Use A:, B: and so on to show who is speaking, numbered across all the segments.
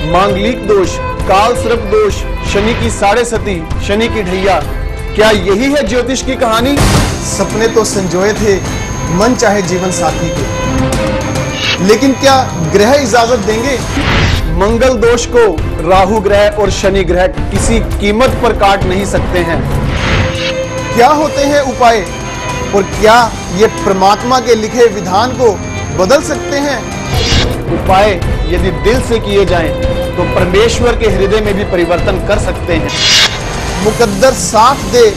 A: मांगलिक दोष, काल सर्प दोष, शनि की साढ़े सती, शनि की ढैया, क्या यही है ज्योतिष की कहानी?
B: सपने तो संजोए थे मन चाहे जीवन साथी के, लेकिन क्या ग्रह इजाजत देंगे?
A: मंगल दोष को राहु ग्रह और शनि ग्रह किसी कीमत पर काट नहीं सकते हैं।
B: क्या होते हैं उपाय और क्या ये परमात्मा के लिखे विधान को बदल सकते हैं?
A: उपाय यदि दिल से किए जाएं तो परमेश्वर के हृदय में भी परिवर्तन कर सकते हैं।
B: मुकद्दर साथ दे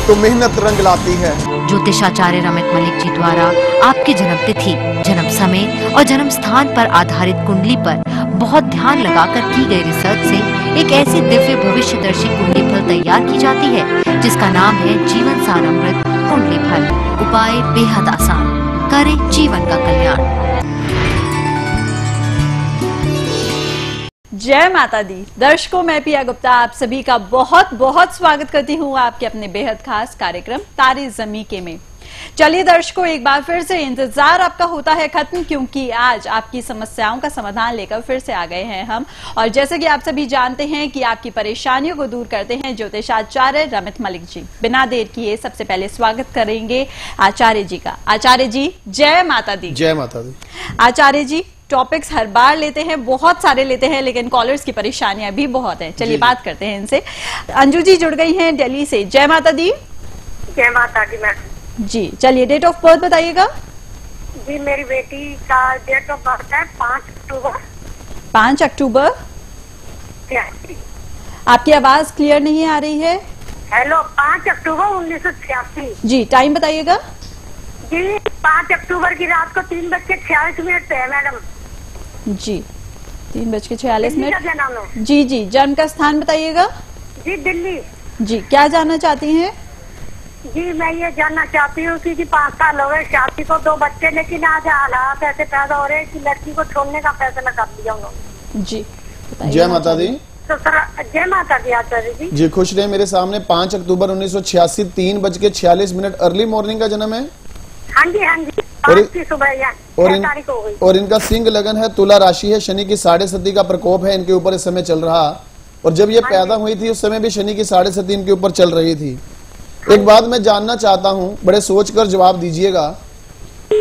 B: तो मेहनत रंग लाती है।
C: ज्योतिषाचार्य रमित मलिक जी द्वारा आपकी जन्म तिथि, जन्म समय और जन्म स्थान पर आधारित कुंडली पर बहुत ध्यान लगाकर की गई रिसर्च से एक ऐसी दिव्य भविष्यदर्शी कुंडली फल तैयार की जाती है जिसका नाम है जीवन सारामृत कुंडली फल। उपाय बेहद आसान, करें जीवन का कल्याण।
D: जय माता दी। दर्शकों, मैं पिया गुप्ता आप सभी का बहुत बहुत स्वागत करती हूँ आपके अपने बेहद खास कार्यक्रम तारे ज़मीं के में। चलिए दर्शकों, एक बार फिर से इंतजार आपका होता है खत्म, क्योंकि आज आपकी समस्याओं का समाधान लेकर फिर से आ गए हैं हम। और जैसे कि आप सभी जानते हैं कि आपकी परेशानियों को दूर करते हैं ज्योतिषाचार्य रमित मलिक जी। बिना देर किए सबसे पहले स्वागत करेंगे आचार्य जी का। आचार्य जी, जय माता दी।
B: जय माता दी।
D: आचार्य जी, टॉपिक्स हर बार लेते हैं, बहुत सारे लेते हैं, लेकिन कॉलर्स की परेशानियां भी बहुत हैं। चलिए बात करते हैं इनसे। अंजू जी जुड़ गई हैं दिल्ली से। जय माता दी।
E: जय माता दी मैम
D: जी। चलिए डेट ऑफ बर्थ बताइएगा
E: जी। मेरी बेटी का डेट ऑफ बर्थ है 5 अक्टूबर।
D: 5 अक्टूबर। आपकी आवाज क्लियर नहीं आ रही है।
E: हेलो, 5 अक्टूबर 1986
D: जी। टाइम बताइएगा
E: जी। 5 अक्टूबर की रात को 3:46 पे है मैडम
D: जी। 3:46
E: जन्म है
D: जी। जी। जन्म का स्थान बताइएगा
E: जी। दिल्ली
D: जी। क्या जानना चाहती हैं
E: जी? मैं ये जानना चाहती हूँ कि 5 साल हो गए शादी को, 2 बच्चे, लेकिन आज हालात ऐसे पैदा हो रहे हैं कि लड़की को छोड़ने का फैसला कर लिया उन्होंने
D: जी।
B: जय माता दी।
E: तो सर, जय माता दी आचार्य जी।
B: जी खुश रहे। मेरे सामने 5 अक्टूबर 1986 3:46 अर्ली मॉर्निंग का जन्म है।
E: हाँ जी, हाँ जी। 5 की सुबह तारीख हो गई।
B: और इनका सिंह लगन है, तुला राशि है, शनि की साढ़े सती का प्रकोप है इनके ऊपर इस समय चल रहा। और जब ये पैदा हुई थी उस समय भी शनि की साढ़े सती इनके ऊपर चल रही थी। एक बात मैं जानना चाहता हूँ, बड़े सोचकर जवाब दीजिएगा।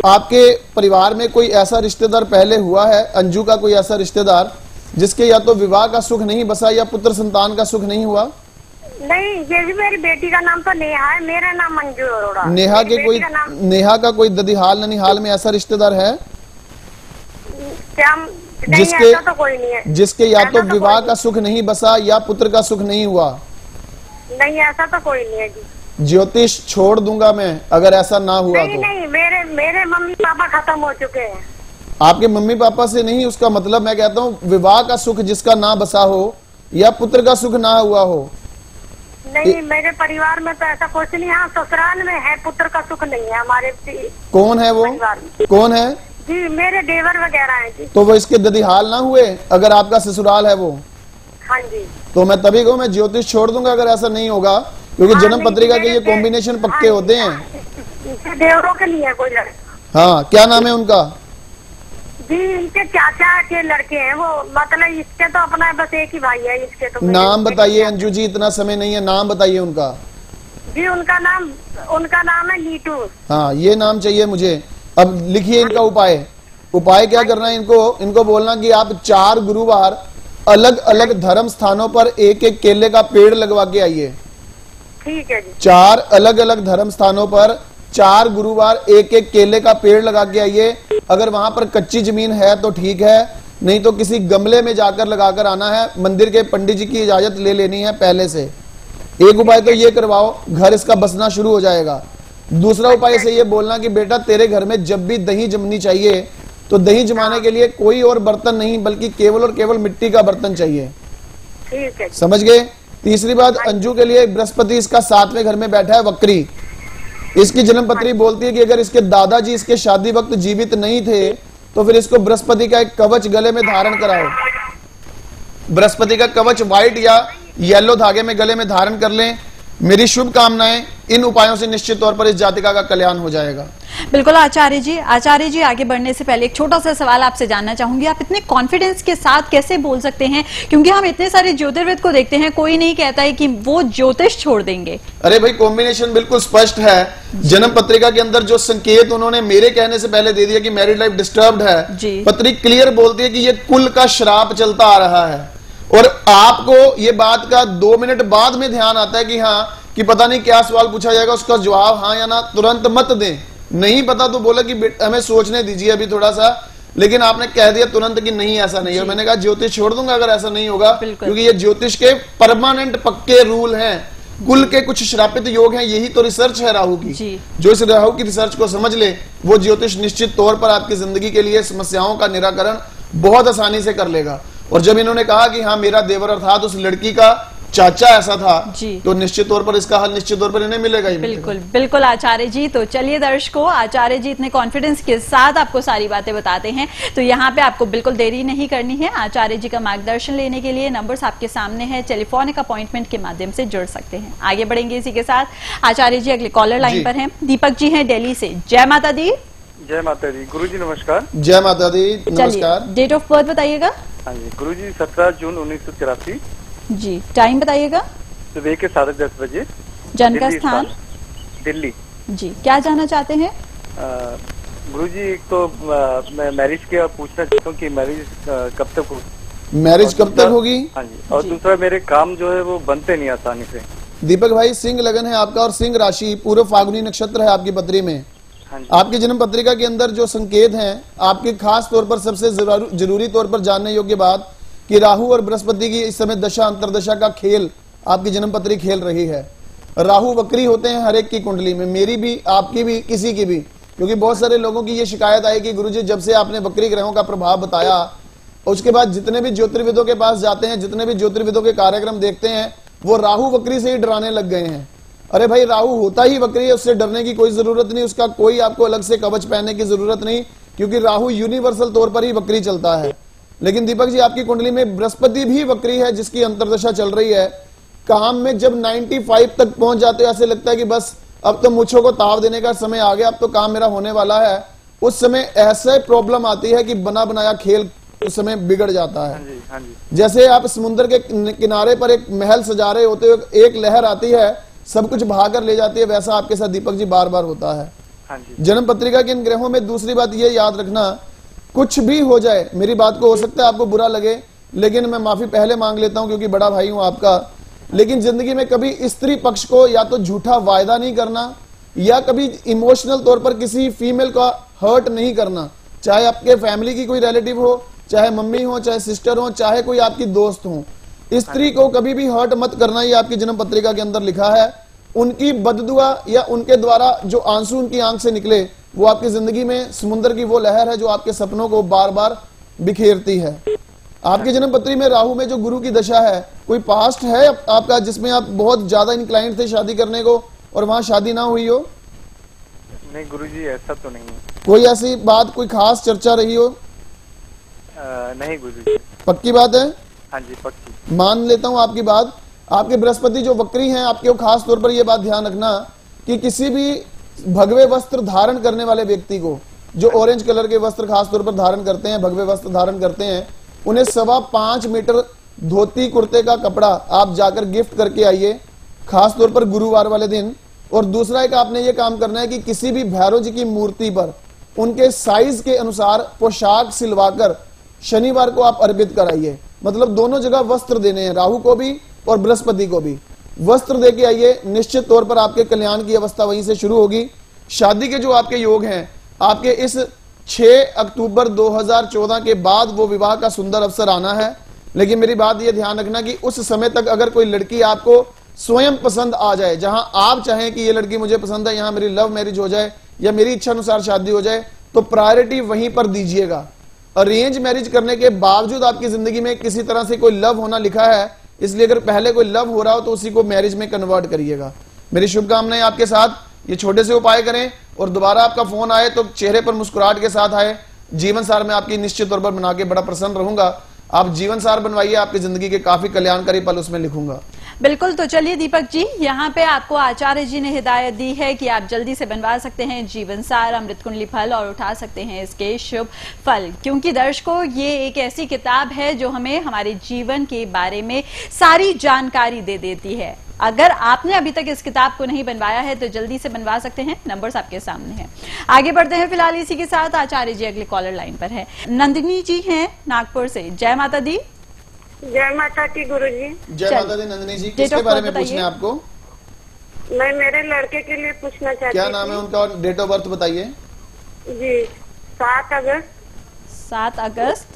B: आपके परिवार में कोई ऐसा रिश्तेदार पहले हुआ है, अंजू का कोई ऐसा रिश्तेदार जिसके या तो विवाह का सुख नहीं बसा या पुत्र संतान का सुख नहीं हुआ?
E: नहीं, ये भी मेरी बेटी का नाम तो नेहा है, मेरा नाम मंजू अरोड़ा।
B: नेहा का कोई ददिहाल ननिहाल में ऐसा रिश्तेदार है
E: क्या?
B: जिसके
E: ऐसा तो कोई नहीं है।
B: जिसके या तो विवाह का सुख नहीं बसा या पुत्र का सुख नहीं हुआ?
E: नहीं, ऐसा तो कोई नहीं है जी।
B: ज्योतिष छोड़ दूंगा मैं अगर ऐसा ना हुआ
E: नहीं,
B: तो।
E: नहीं, मेरे मम्मी पापा खत्म हो चुके हैं।
B: आपके मम्मी पापा से नहीं, उसका मतलब मैं कहता हूँ विवाह का सुख जिसका ना बसा हो या पुत्र का सुख ना हुआ हो।
E: नहीं, मेरे परिवार में तो ऐसा कुछ नहीं। हाँ, ससुराल में है, पुत्र का सुख नहीं है हमारे।
B: कौन है वो? कौन है
E: जी? मेरे देवर वगैरह हैं जी।
B: तो वो इसके ददिहाल ना हुए अगर आपका ससुराल है वो?
E: हाँ जी।
B: तो मैं तभी कहूँ मैं ज्योतिष छोड़ दूंगा अगर ऐसा नहीं होगा, क्योंकि जन्म पत्रिका के ये कॉम्बिनेशन पक्के होते हैं।
E: देवरों के लिए कोई लड़का।
B: हाँ, क्या नाम है उनका?
E: जी, इनके चाचा के लड़के हैं वो। मतलब इसके तो अपना बस एक ही भाई है। इसके तो
B: नाम बताइए अंजू जी, इतना समय नहीं है, नाम बताइए उनका।
E: जी, उनका नाम है नीटू।
B: हाँ, ये नाम चाहिए मुझे। अब लिखिए इनका उपाय। उपाय क्या करना है इनको बोलना कि आप 4 गुरुवार अलग अलग धर्म स्थानों पर एक एक केले का पेड़ लगवा के आइए।
E: ठीक है जी।
B: 4 अलग अलग धर्म स्थानों पर 4 गुरुवार एक एक केले का पेड़ लगा के आइए। अगर वहां पर कच्ची जमीन है तो ठीक है, नहीं तो किसी गमले में जाकर लगाकर आना है। मंदिर के पंडित जी की इजाजत ले लेनी है पहले से। एक उपाय तो ये करवाओ, घर इसका बसना शुरू हो जाएगा। दूसरा उपाय से ये बोलना कि बेटा तेरे घर में जब भी दही जमनी चाहिए तो दही जमाने के लिए कोई और बर्तन नहीं बल्कि केवल और केवल मिट्टी का बर्तन चाहिए।
E: ठीक है।
B: समझ गए? तीसरी बात, अंजू के लिए बृहस्पति इसका 7वें घर में बैठा है, वक्री। इसकी जन्म पत्री बोलती है कि अगर इसके दादाजी इसके शादी वक्त जीवित नहीं थे तो फिर इसको बृहस्पति का एक कवच गले में धारण कराओ। बृहस्पति का कवच व्हाइट या येलो धागे में गले में धारण कर लें। मेरी शुभकामनाएं, इन उपायों से निश्चित तौर पर इस जातिका का कल्याण हो जाएगा।
D: बिल्कुल आचार्य जी आगे बढ़ने से पहले एक छोटा सा सवाल आपसे जानना चाहूंगी, आप इतने कॉन्फिडेंस के साथ कैसे बोल सकते हैं, क्योंकि हम इतने सारे ज्योतिर्विद को देखते हैं, कोई नहीं कहता है कि वो ज्योतिष छोड़ देंगे।
B: अरे भाई, कॉम्बिनेशन बिल्कुल स्पष्ट है। जन्म पत्रिका के अंदर जो संकेत उन्होंने मेरे कहने से पहले दे दिया कि मैरिड लाइफ डिस्टर्ब्ड है, पत्रिका क्लियर बोलती है कि ये कुल का श्राप चलता आ रहा है। और आपको ये बात का 2 मिनट बाद में ध्यान आता है कि हाँ, कि पता नहीं क्या सवाल पूछा जाएगा, उसका जवाब हाँ या ना तुरंत मत दें। नहीं पता तो बोला कि हमें सोचने दीजिए अभी थोड़ा सा, लेकिन आपने कह दिया तुरंत कि नहीं ऐसा नहीं है। मैंने कहा ज्योतिष छोड़ दूंगा अगर ऐसा नहीं होगा, क्योंकि ये ज्योतिष के परमानेंट पक्के रूल हैं। कुल के कुछ श्रापित योग हैं, यही तो रिसर्च है राहु की। जो इस राहु की रिसर्च को समझ ले, वो ज्योतिष निश्चित तौर पर आपकी जिंदगी के लिए समस्याओं का निराकरण बहुत आसानी से कर लेगा। और जब इन्होंने कहा कि हाँ मेरा देवर अर्थात उस लड़की का चाचा ऐसा था, तो निश्चित तौर पर इसका हल निश्चित तौर पर इन्हें मिलेगा ही।
D: बिल्कुल बिल्कुल आचार्य जी। तो चलिए दर्शकों, आचार्य जी इतने कॉन्फिडेंस के साथ आपको सारी बातें बताते हैं, तो यहाँ पे आपको बिल्कुल देरी नहीं करनी है। आचार्य जी का मार्गदर्शन लेने के लिए नंबर्स आपके सामने है, टेलीफोनिक अपॉइंटमेंट के माध्यम से जुड़ सकते हैं। आगे बढ़ेंगे इसी के साथ। आचार्य जी अगले कॉलर लाइन पर है, दीपक जी है दिल्ली से। जय माता दी।
F: जय माता दी। गुरु जी नमस्कार।
B: जय माता दी, नमस्कार।
F: डेट ऑफ बर्थ बताइएगा। हाँ जी गुरु जी, 17 जून 1983
D: जी। टाइम बताइएगा।
F: सुबह के 10:30 बजे।
D: जन्म का स्थान
F: दिल्ली
D: जी। क्या जानना चाहते हैं
F: गुरु जी? एक तो मैं मैरिज के पूछना चाहता हूँ कि मैरिज कब तक होगी?
B: मैरिज कब तक होगी?
F: हाँ जी। और दूसरा, मेरे काम जो है वो बनते नहीं आसानी से।
B: दीपक भाई, सिंह लगन है आपका और सिंह राशि, पूर्व फाल्गुनी नक्षत्र है आपकी पत्री में। आपकी जन्म पत्रिका के अंदर जो संकेत हैं, आपके खास तौर पर सबसे जरूरी तौर पर जानने योग्य बात कि राहु और बृहस्पति की इस समय दशा अंतरदशा का खेल आपकी जन्म पत्री खेल रही है। राहु वक्री होते हैं हर एक की कुंडली में, मेरी भी, आपकी भी, किसी की भी, क्योंकि बहुत सारे लोगों की ये शिकायत आई कि गुरुजी जब से आपने वक्री ग्रहों का प्रभाव बताया, उसके बाद जितने भी ज्योतिर्विदों के पास जाते हैं, जितने भी ज्योतिर्विदों के कार्यक्रम देखते हैं, वो राहु वक्री से ही डराने लग गए हैं। अरे भाई, राहु होता ही वक्री है, उससे डरने की कोई जरूरत नहीं, उसका कोई आपको अलग से कवच पहनने की जरूरत नहीं, क्योंकि राहु यूनिवर्सल तौर पर ही वक्री चलता है। लेकिन दीपक जी, आपकी कुंडली में बृहस्पति भी वक्री है, जिसकी अंतरदशा चल रही है। काम में जब 95 तक पहुंच जाते हो, ऐसे लगता है कि बस अब तो मुझको को ताव देने का समय आ गया, अब तो काम मेरा होने वाला है। उस समय ऐसे प्रॉब्लम आती है कि बना बनाया खेल उस समय बिगड़ जाता है।
F: हाँ जी।
B: जैसे आप समुद्र के किनारे पर एक महल सजा रहे होते हो, एक लहर आती है, सब कुछ भाकर ले जाती है, वैसा आपके साथ दीपक जी बार बार होता है।
F: हाँ जी।
B: जन्म पत्रिका के इन ग्रहों में दूसरी बात ये याद रखना, कुछ भी हो जाए, मेरी बात को हो सकता है आपको बुरा लगे, लेकिन मैं माफी पहले मांग लेता हूं क्योंकि बड़ा भाई हूं आपका। लेकिन जिंदगी में कभी स्त्री पक्ष को या तो झूठा वायदा नहीं करना, या कभी इमोशनल तौर पर किसी फीमेल का हर्ट नहीं करना, चाहे आपके फैमिली की कोई रिलेटिव हो, चाहे मम्मी हो, चाहे सिस्टर हो, चाहे कोई आपकी दोस्त हो। स्त्री को कभी भी हर्ट मत करना, ये आपकी जन्म पत्रिका के अंदर लिखा है। उनकी बददुआ या उनके द्वारा जो आंसू उनकी आंख से निकले, वो आपकी जिंदगी में समुद्र की वो लहर है जो आपके सपनों को बार बार बिखेरती है। आपकी जन्म पत्री में राहु में जो गुरु की दशा है, कोई पास्ट है आपका जिसमें आप बहुत ज्यादा इंक्लाइंड थे शादी करने को और वहां शादी ना हुई हो?
F: नहीं गुरुजी, ऐसा तो नहीं है।
B: कोई ऐसी बात, कोई खास चर्चा रही हो?
F: नहीं गुरुजी।
B: पक्की बात है?
F: हाँ जी पक्की।
B: मान लेता हूं आपकी बात। आपके बृहस्पति जो वक्री हैं, आपके खास तौर पर यह बात ध्यान रखना कि किसी भी भगवे वस्त्र धारण करने वाले व्यक्ति को, जो ऑरेंज कलर के वस्त्र खास तौर पर धारण करते हैं, भगवे वस्त्र धारण करते हैं, उन्हें 5.25 मीटर धोती कुर्ते का कपड़ा आप जाकर गिफ्ट करके आइए, खास तौर पर गुरुवार वाले दिन। और दूसरा एक आपने ये काम करना है कि किसी भी भैरव जी की मूर्ति पर उनके साइज के अनुसार पोशाक सिलवाकर शनिवार को आप अर्पित कराइए। मतलब दोनों जगह वस्त्र देने हैं, राहु को भी और बृहस्पति को भी वस्त्र दे के आइए। निश्चित तौर पर आपके कल्याण की अवस्था वहीं से शुरू होगी। शादी के जो आपके योग हैं, आपके इस 6 अक्टूबर 2014 के बाद वो विवाह का सुंदर अवसर आना है। लेकिन मेरी बात ये ध्यान रखना कि उस समय तक अगर कोई लड़की आपको स्वयं पसंद आ जाए, जहां आप चाहें कि ये लड़की मुझे पसंद है, यहां मेरी लव मैरिज हो जाए या मेरी इच्छा अनुसार शादी हो जाए, तो प्रायोरिटी वहीं पर दीजिएगा। अरेंज मैरिज करने के बावजूद आपकी जिंदगी में किसी तरह से कोई लव होना लिखा है, इसलिए अगर पहले कोई लव हो रहा हो तो उसी को मैरिज में कन्वर्ट करिएगा। मेरी शुभकामनाएं आपके साथ। ये छोटे से उपाय करें और दोबारा आपका फोन आए तो चेहरे पर मुस्कुराहट के साथ आए। जीवन सार में आपकी निश्चित तौर पर बना के बड़ा प्रसन्न रहूंगा। आप जीवन सार बनवाइए, आपकी जिंदगी के काफी कल्याणकारी पल उसमें लिखूंगा।
D: बिल्कुल, तो चलिए दीपक जी, यहाँ पे आपको आचार्य जी ने हिदायत दी है कि आप जल्दी से बनवा सकते हैं जीवन सार, अमृत कुंडली फल और उठा सकते हैं इसके शुभ फल, क्योंकि दर्शकों ये एक ऐसी किताब है जो हमें हमारे जीवन के बारे में सारी जानकारी दे देती है। अगर आपने अभी तक इस किताब को नहीं बनवाया है तो जल्दी से बनवा सकते हैं, नंबर्स आपके सामने हैं। आगे बढ़ते हैं, फिलहाल इसी के साथ आचार्य जी अगले कॉलर लाइन पर है। नंदिनी जी हैं नागपुर से। जय माता दी।
E: जय माता की गुरुजी।
B: जय माता दी। नंदिनी जी, किसके बारे में पूछना है आपको?
E: मैं मेरे लड़के के लिए पूछना चाहती हूँ।
B: क्या नाम है उनका और डेट ऑफ बर्थ बताइए?
E: जी, 7 अगस्त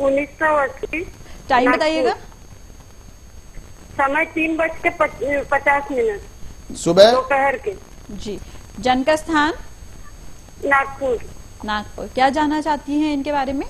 E: 1980।
D: टाइम बताइएगा।
E: समय 3:50
B: सुबह
E: दोपहर के।
D: जी, जन्म का स्थान?
E: नागपुर।
D: क्या जानना चाहती हैं इनके बारे में?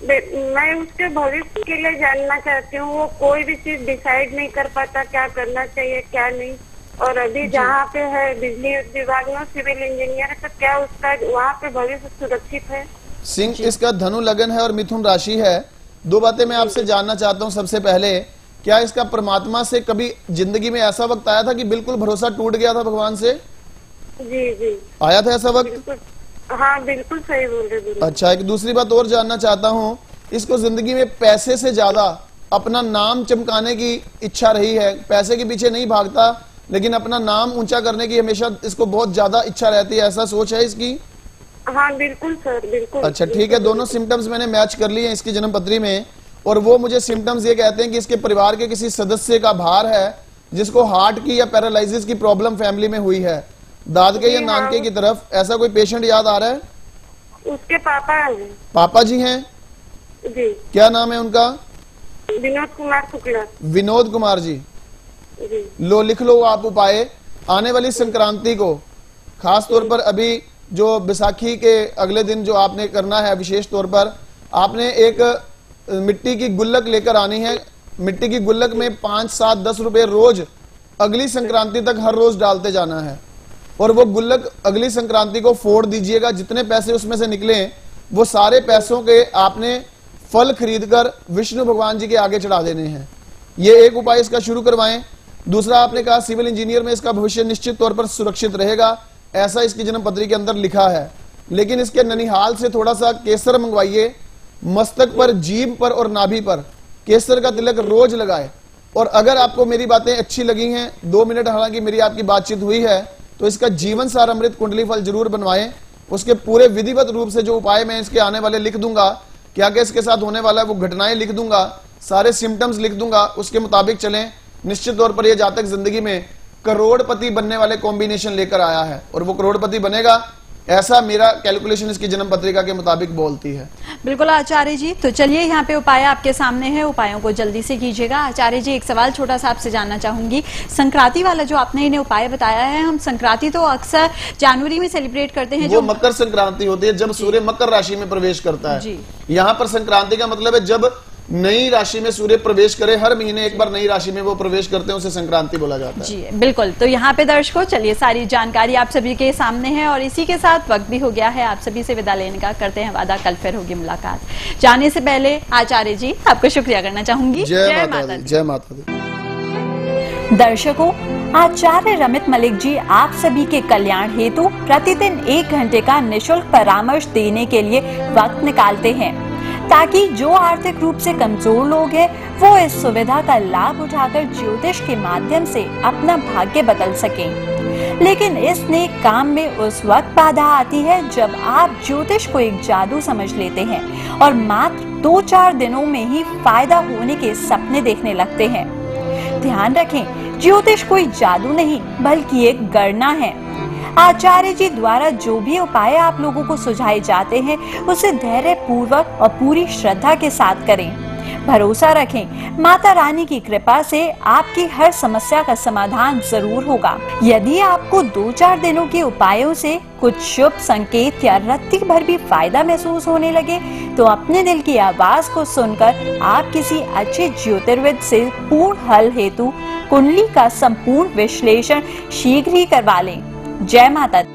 E: मैं उसके भविष्य के लिए जानना चाहती हूँ। वो कोई भी चीज डिसाइड नहीं कर पाता, क्या करना चाहिए क्या नहीं। और अभी जहाँ पे है बिजली विभाग में सिविल इंजीनियर है, तो क्या उसका वहाँ पे भविष्य सुरक्षित है?
B: सिंह इसका धनु लगन है और मिथुन राशि है। दो बातें मैं आपसे जानना चाहता हूँ। सबसे पहले, क्या इसका परमात्मा से कभी जिंदगी में ऐसा वक्त आया था कि बिल्कुल भरोसा टूट गया था भगवान से?
E: जी।
B: आया था ऐसा वक्त?
E: हाँ, बिल्कुल सही बोल रहे।
B: अच्छा, एक दूसरी बात और जानना चाहता हूँ। इसको जिंदगी में पैसे से ज्यादा अपना नाम चमकाने की इच्छा रही है। पैसे के पीछे नहीं भागता, लेकिन अपना नाम ऊंचा करने की हमेशा इसको बहुत ज्यादा इच्छा रहती है। ऐसा सोच है इसकी?
E: हाँ बिल्कुल सर, बिल्कुल।
B: अच्छा ठीक है, दोनों सिम्टम्स मैंने मैच कर लिए हैं इसकी जन्मपत्री में, और वो मुझे सिम्टम्स ये कहते हैं कि इसके परिवार के किसी सदस्य का भार है जिसको हार्ट की या पैरालिसिस की प्रॉब्लम फैमिली में हुई है। दादके या नानके की तरफ ऐसा कोई पेशेंट याद आ रहा है?
E: उसके पापा हैं।
B: पापा जी हैं
E: जी।
B: क्या नाम है उनका?
E: विनोद कुमार शुक्ला।
B: विनोद कुमार जी। लो, लिख लो आप उपाय। आने वाली संक्रांति को, खास तौर पर अभी जो बैसाखी के अगले दिन जो आपने करना है, विशेष तौर पर आपने एक मिट्टी की गुल्लक लेकर आनी है। मिट्टी की गुल्लक में 5, 7, 10 रुपए रोज अगली संक्रांति तक हर रोज डालते जाना है, और वो गुल्लक अगली संक्रांति को फोड़ दीजिएगा। जितने पैसे उसमें से निकले वो सारे पैसों के आपने फल खरीदकर विष्णु भगवान जी के आगे चढ़ा देने हैं। ये एक उपाय इसका शुरू करवाएं। दूसरा, आपने कहा सिविल इंजीनियर में इसका भविष्य निश्चित तौर पर सुरक्षित रहेगा, ऐसा इसकी जन्मपत्री के अंदर लिखा है। लेकिन इसके ननिहाल से थोड़ा सा केसर मंगवाइए। मस्तक पर, जीभ पर और नाभि पर केसर का तिलक रोज लगाए। और अगर आपको मेरी बातें अच्छी लगी हैं, 2 मिनट हालांकि मेरी आपकी बातचीत हुई है, तो इसका जीवन सार अमृत कुंडली फल जरूर बनवाएं। उसके पूरे विधिवत रूप से जो उपाय मैं इसके आने वाले लिख दूंगा, क्या क्या इसके साथ होने वाला है वो घटनाएं लिख दूंगा, सारे सिम्टम्स लिख दूंगा, उसके मुताबिक चलें। निश्चित तौर पर यह जातक जिंदगी में करोड़पति बनने वाले कॉम्बिनेशन लेकर आया है, और वो करोड़पति बनेगा, ऐसा मेरा कैलकुलेशन इसकी जन्म पत्रिका के मुताबिक बोलती है।
D: बिल्कुल आचार्य जी, तो चलिए यहाँ पे उपाय आपके सामने है, उपायों को जल्दी से कीजिएगा। आचार्य जी, एक सवाल छोटा सा आपसे जानना चाहूंगी। संक्रांति वाला जो आपने इन्हें उपाय बताया है, हम संक्रांति तो अक्सर जनवरी में सेलिब्रेट करते हैं,
B: वो मकर संक्रांति होती है जब सूर्य मकर राशि में प्रवेश करता है। यहाँ पर संक्रांति का मतलब है जब नई राशि में सूर्य प्रवेश करे। हर महीने एक बार नई राशि में वो प्रवेश करते हैं, उसे संक्रांति बोला जाता है। जी
D: बिल्कुल। तो यहाँ पे दर्शकों, चलिए सारी जानकारी आप सभी के सामने है, और इसी के साथ वक्त भी हो गया है आप सभी से विदा लेने का। करते हैं वादा, कल फिर होगी मुलाकात। जाने से पहले आचार्य जी आपको शुक्रिया करना चाहूंगी।
B: जय माता दी। जय माता दी।
D: दर्शकों, आचार्य रमित मलिक जी आप सभी के कल्याण हेतु प्रतिदिन 1 घंटे का निःशुल्क परामर्श देने के लिए वक्त निकालते हैं, ताकि जो आर्थिक रूप से कमजोर लोग हैं वो इस सुविधा का लाभ उठाकर ज्योतिष के माध्यम से अपना भाग्य बदल सकें। लेकिन इस नेक काम में उस वक्त बाधा आती है जब आप ज्योतिष को एक जादू समझ लेते हैं और मात्र 2-4 दिनों में ही फायदा होने के सपने देखने लगते हैं। ध्यान रखें, ज्योतिष कोई जादू नहीं बल्कि एक गणना है। आचार्य जी द्वारा जो भी उपाय आप लोगों को सुझाए जाते हैं उसे धैर्य पूर्वक और पूरी श्रद्धा के साथ करें। भरोसा रखें, माता रानी की कृपा से आपकी हर समस्या का समाधान जरूर होगा। यदि आपको 2-4 दिनों के उपायों से कुछ शुभ संकेत या रत्ती भर भी फायदा महसूस होने लगे तो अपने दिल की आवाज को सुनकर आप किसी अच्छे ज्योतिर्विद से पूर्ण हल हेतु कुंडली का संपूर्ण विश्लेषण शीघ्र ही करवा लें। जय माता दी।